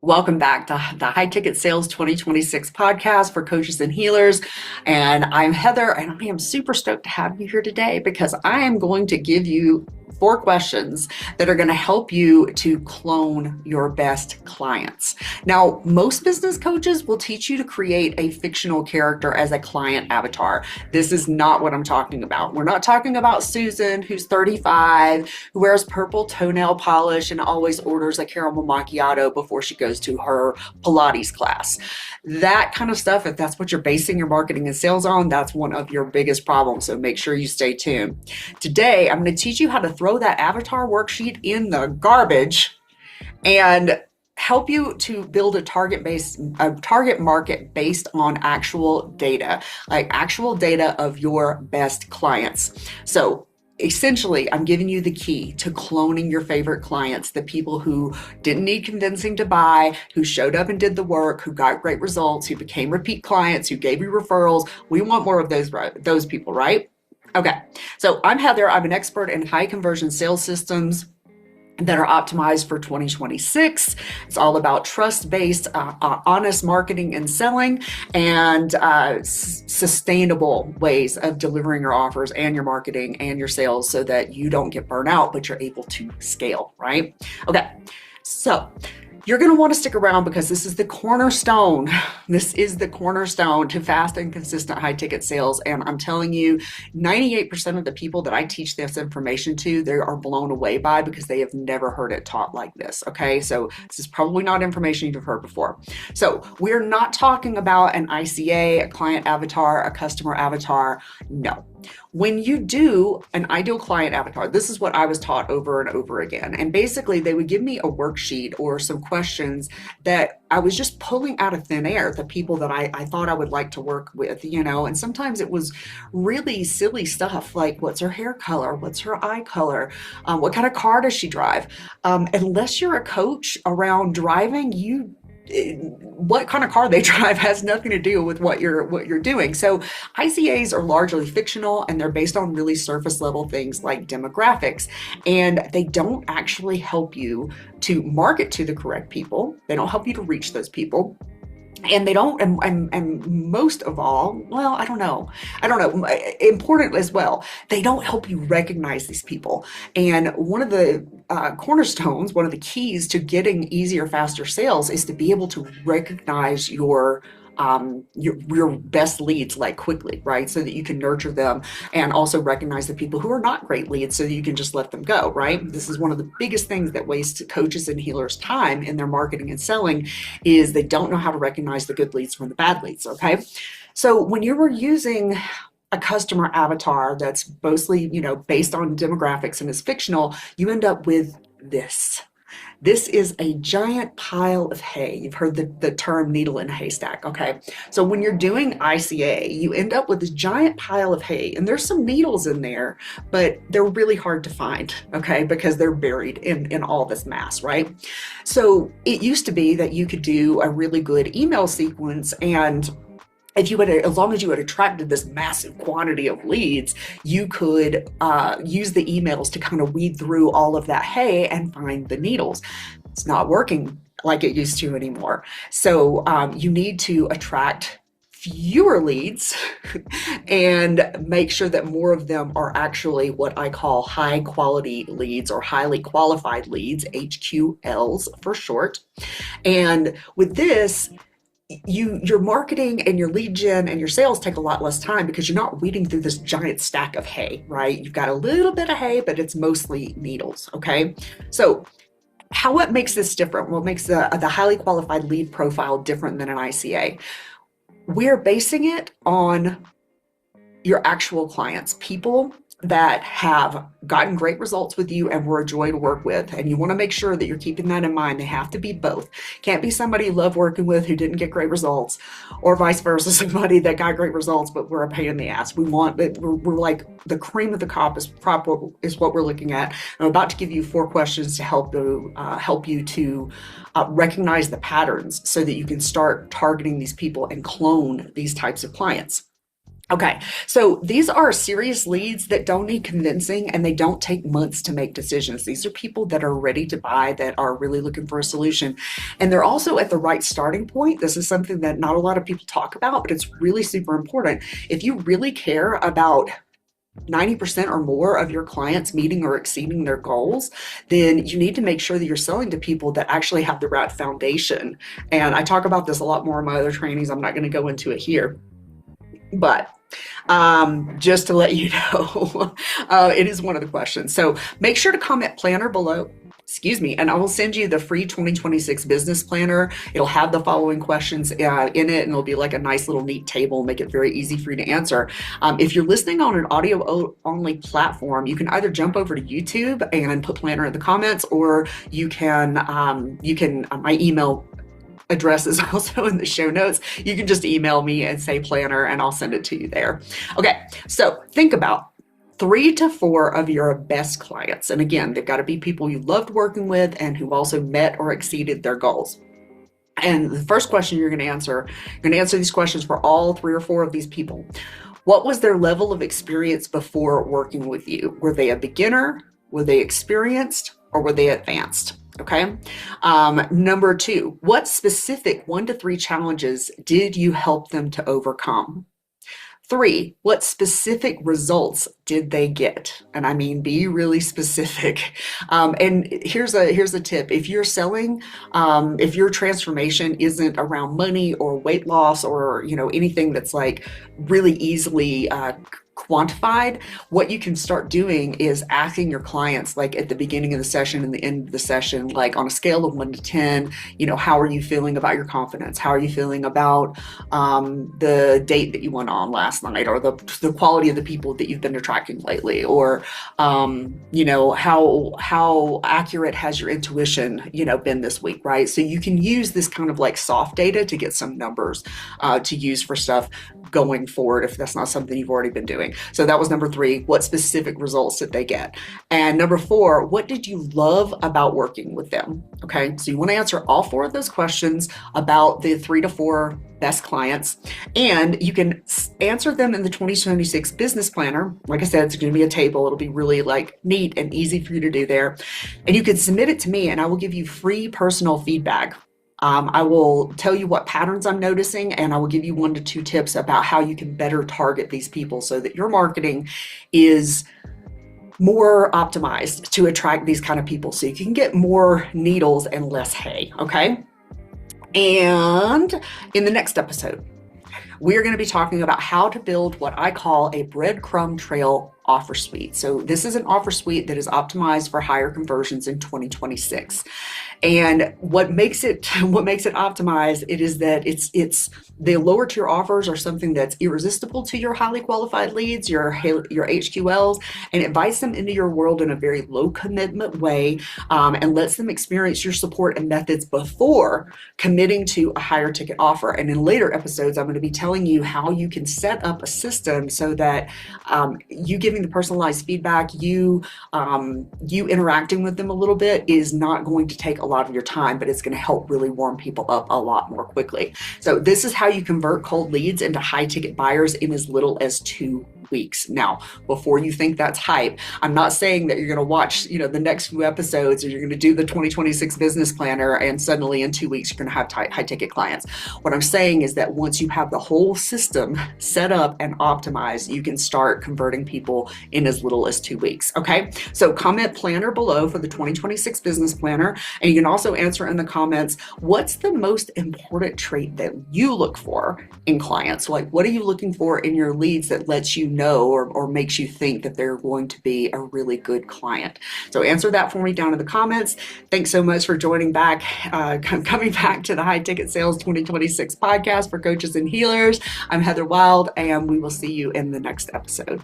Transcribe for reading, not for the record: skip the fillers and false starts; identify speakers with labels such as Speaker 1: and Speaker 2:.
Speaker 1: Welcome back to the High Ticket Sales 2026 podcast for coaches and healers. And I'm Heather, and I am super stoked to have you here today because I am going to give you 4 questions that are going to help you to clone your best clients. Now, most business coaches will teach you to create a fictional character as a client avatar. This is not what I'm talking about. We're not talking about Susan, who's 35, who wears purple toenail polish and always orders a caramel macchiato before she goes to her Pilates class. That kind of stuff, if that's what you're basing your marketing and sales on, that's one of your biggest problems. So make sure you stay tuned. Today, I'm going to teach you how to throw that avatar worksheet in the garbage and help you to build a target market based on actual data, like actual data of your best clients. So essentially, I'm giving you the key to cloning your favorite clients, the people who didn't need convincing to buy, who showed up and did the work, who got great results, who became repeat clients, who gave you referrals. We want more of those people, right? Okay, so I'm Heather. I'm an expert in high conversion sales systems that are optimized for 2026. It's all about trust-based, honest marketing and selling, and sustainable ways of delivering your offers and your marketing and your sales so that you don't get burnt out, but you're able to scale, right? Okay, so you're going to want to stick around because this is the cornerstone. This is the cornerstone to fast and consistent high ticket sales. And I'm telling you, 98% of the people that I teach this information to, they are blown away by because they have never heard it taught like this. Okay. So this is probably not information you've heard before. So we're not talking about an ICA, a client avatar, a customer avatar. No. When you do an ideal client avatar, this is what I was taught over and over again. And basically, they would give me a worksheet or some questions that I was just pulling out of thin air, the people that I thought I would like to work with, and sometimes it was really silly stuff like what's her hair color, what's her eye color, what kind of car does she drive? Unless you're a coach around driving, what kind of car they drive has nothing to do with what you're doing. So ICAs are largely fictional and they're based on really surface level things like demographics, and they don't actually help you to market to the correct people. They don't help you to reach those people. And they don't, and most of all, well, I don't know, important as well, they don't help you recognize these people. And one of the cornerstones, one of the keys to getting easier, faster sales is to be able to recognize your best leads like quickly, right? So that you can nurture them and also recognize the people who are not great leads so that you can just let them go, right? This is one of the biggest things that wastes coaches and healers time in their marketing and selling is they don't know how to recognize the good leads from the bad leads, okay? So when you were using a customer avatar that's mostly, based on demographics and is fictional, you end up with this. This is a giant pile of hay. You've heard the term needle in a haystack, okay? So when you're doing ICA, you end up with this giant pile of hay, and there's some needles in there, but they're really hard to find, okay? Because they're buried in all this mass, right? So it used to be that you could do a really good email sequence, and as long as you had attracted this massive quantity of leads, you could use the emails to kind of weed through all of that hay and find the needles. It's not working like it used to anymore. So you need to attract fewer leads and make sure that more of them are actually what I call high quality leads or highly qualified leads, HQLs for short. And with this, your marketing and your lead gen and your sales take a lot less time because you're not weeding through this giant stack of hay, right? You've got a little bit of hay, but it's mostly needles, okay? So what makes this different? What makes the highly qualified lead profile different than an ICA? We're basing it on your actual clients, people that have gotten great results with you and were a joy to work with. And you want to make sure that you're keeping that in mind. They have to be both. Can't be somebody you love working with who didn't get great results, or vice versa, somebody that got great results but we're a pain in the ass. We're like the cream of the crop is what we're looking at. I'm about to give you 4 questions to help you to recognize the patterns so that you can start targeting these people and clone these types of clients. Okay, so these are serious leads that don't need convincing and they don't take months to make decisions. These are people that are ready to buy, that are really looking for a solution. And they're also at the right starting point. This is something that not a lot of people talk about, but it's really super important. If you really care about 90% or more of your clients meeting or exceeding their goals, then you need to make sure that you're selling to people that actually have the right foundation. And I talk about this a lot more in my other trainings. I'm not going to go into it here. But just to let you know, it is one of the questions. So make sure to comment planner below. Excuse me, and I will send you the free 2026 business planner. It'll have the following questions in it, and it'll be like a nice little neat table, make it very easy for you to answer. If you're listening on an audio only platform, you can either jump over to YouTube and put planner in the comments, or you can my email address is also in the show notes. You can just email me and say planner and I'll send it to you there. Okay, so think about 3 to 4 of your best clients. And again, they've got to be people you loved working with and who also met or exceeded their goals. And the first question you're going to answer these questions for all 3 or 4 of these people. What was their level of experience before working with you? Were they a beginner? Were they experienced? Or were they advanced? Okay. Number 2, what specific 1 to 3 challenges did you help them to overcome? 3, what specific results did they get? And I mean, be really specific. And here's a tip. If you're selling, if your transformation isn't around money or weight loss or, anything that's like really easily quantified, what you can start doing is asking your clients, like at the beginning of the session and the end of the session, like on a scale of 1 to 10, how are you feeling about your confidence? How are you feeling about the date that you went on last night, or the quality of the people that you've been attracting lately, or how accurate has your intuition been this week, right? So you can use this kind of like soft data to get some numbers to use for stuff going forward if that's not something you've already been doing. So that was number 3. What specific results did they get? And number 4, what did you love about working with them? Okay, so you want to answer all 4 of those questions about the 3 to 4 best clients, and you can answer them in the 2026 business planner. Like I said, it's going to be a table. It'll be really like neat and easy for you to do there. And you can submit it to me and I will give you free personal feedback. I will tell you what patterns I'm noticing, and I will give you 1 to 2 tips about how you can better target these people so that your marketing is more optimized to attract these kind of people, so you can get more needles and less hay, okay? And in the next episode, we're going to be talking about how to build what I call a breadcrumb trail offer suite. So this is an offer suite that is optimized for higher conversions in 2026. And what makes it optimized, it is that it's the lower tier offers are something that's irresistible to your highly qualified leads, your HQLs, and invites them into your world in a very low commitment way, and lets them experience your support and methods before committing to a higher ticket offer. And in later episodes, I'm going to be telling you how you can set up a system so that you giving the personalized feedback, you interacting with them a little bit is not going to take a lot of your time, but it's going to help really warm people up a lot more quickly. So this is how you convert cold leads into high ticket buyers in as little as 2 weeks. Now, before you think that's hype, I'm not saying that you're going to watch, the next few episodes, or you're going to do the 2026 business planner and suddenly in 2 weeks you're going to have high ticket clients. What I'm saying is that once you have the whole system set up and optimized, you can start converting people in as little as 2 weeks. Okay. So comment planner below for the 2026 business planner. And you can also answer in the comments, what's the most important trait that you look for in clients? Like, what are you looking for in your leads that lets you know or makes you think that they're going to be a really good client? So answer that for me down in the comments. Thanks so much for joining back, coming back to the High Ticket Sales 2026 podcast for coaches and healers. I'm Heather Wylde, and we will see you in the next episode.